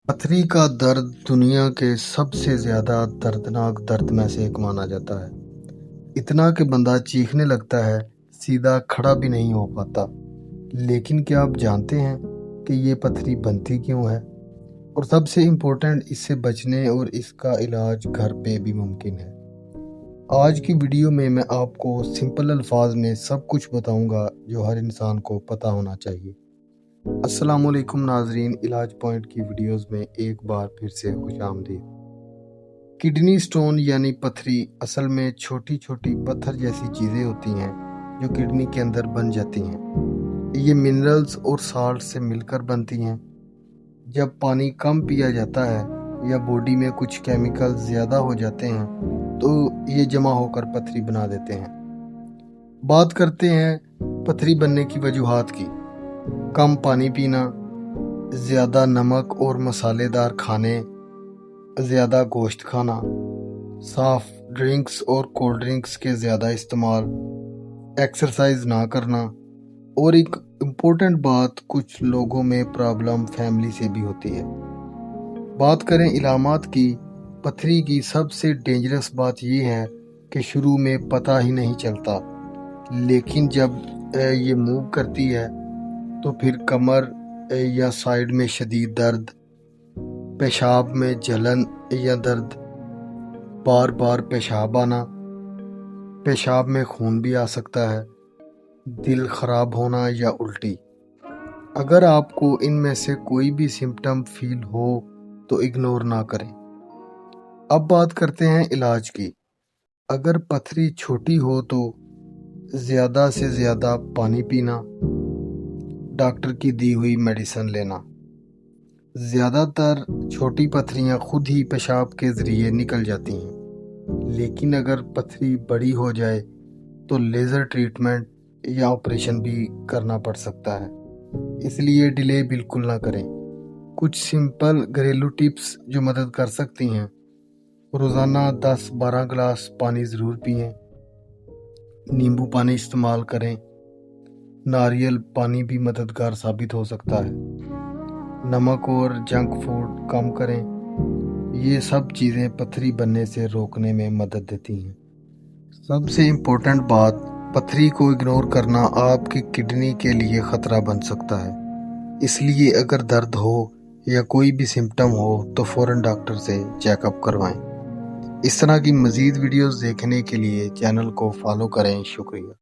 پتھری کا درد دنیا کے سب سے زیادہ دردناک درد میں سے ایک مانا جاتا ہے۔ اتنا کہ بندہ چیخنے لگتا ہے، سیدھا کھڑا بھی نہیں ہو پاتا۔ لیکن کیا آپ جانتے ہیں کہ یہ پتھری بنتی کیوں ہے؟ اور سب سے امپورٹنٹ، اس سے بچنے اور اس کا علاج گھر پہ بھی ممکن ہے۔ آج کی ویڈیو میں آپ کو سمپل الفاظ میں سب کچھ بتاؤں گا جو ہر انسان کو پتہ ہونا چاہیے۔ السلام علیکم ناظرین، علاج پوائنٹ کی ویڈیوز میں ایک بار پھر سے خوش آمدید۔ کڈنی سٹون یعنی پتھری اصل میں چھوٹی چھوٹی پتھر جیسی چیزیں ہوتی ہیں جو کڈنی کے اندر بن جاتی ہیں۔ یہ منرلز اور سالٹ سے مل کر بنتی ہیں۔ جب پانی کم پیا جاتا ہے یا باڈی میں کچھ کیمیکل زیادہ ہو جاتے ہیں تو یہ جمع ہو کر پتھری بنا دیتے ہیں۔ بات کرتے ہیں پتھری بننے کی وجوہات کی۔ کم پانی پینا، زیادہ نمک اور مسالے دار کھانے، زیادہ گوشت کھانا، سافٹ ڈرنکس اور کولڈ ڈرنکس کے زیادہ استعمال، ایکسرسائز نہ کرنا، اور ایک امپورٹنٹ بات، کچھ لوگوں میں پرابلم فیملی سے بھی ہوتی ہے۔ بات کریں علامات کی، پتھری کی سب سے ڈینجرس بات یہ ہے کہ شروع میں پتہ ہی نہیں چلتا، لیکن جب یہ موو کرتی ہے تو پھر کمر یا سائیڈ میں شدید درد، پیشاب میں جلن یا درد، بار بار پیشاب آنا، پیشاب میں خون بھی آ سکتا ہے، دل خراب ہونا یا الٹی۔ اگر آپ کو ان میں سے کوئی بھی سمپٹم فیل ہو تو اگنور نہ کریں۔ اب بات کرتے ہیں علاج کی۔ اگر پتھری چھوٹی ہو تو زیادہ سے زیادہ پانی پینا، ڈاکٹر کی دی ہوئی میڈیسن لینا۔ زیادہ تر چھوٹی پتھریاں خود ہی پیشاب کے ذریعے نکل جاتی ہیں، لیکن اگر پتھری بڑی ہو جائے تو لیزر ٹریٹمنٹ یا آپریشن بھی کرنا پڑ سکتا ہے، اس لیے ڈیلے بالکل نہ کریں۔ کچھ سمپل گھریلو ٹپس جو مدد کر سکتی ہیں: روزانہ 10-12 گلاس پانی ضرور پئیں، نیمبو پانی استعمال کریں، ناریل پانی بھی مددگار ثابت ہو سکتا ہے، نمک اور جنک فوڈ کم کریں۔ یہ سب چیزیں پتھری بننے سے روکنے میں مدد دیتی ہیں۔ سب سے امپورٹنٹ بات، پتھری کو اگنور کرنا آپ کی کڈنی کے لیے خطرہ بن سکتا ہے، اس لیے اگر درد ہو یا کوئی بھی سمپٹم ہو تو فوراً ڈاکٹر سے چیک اپ کروائیں۔ اس طرح کی مزید ویڈیوز دیکھنے کے لیے چینل کو فالو کریں۔ شکریہ۔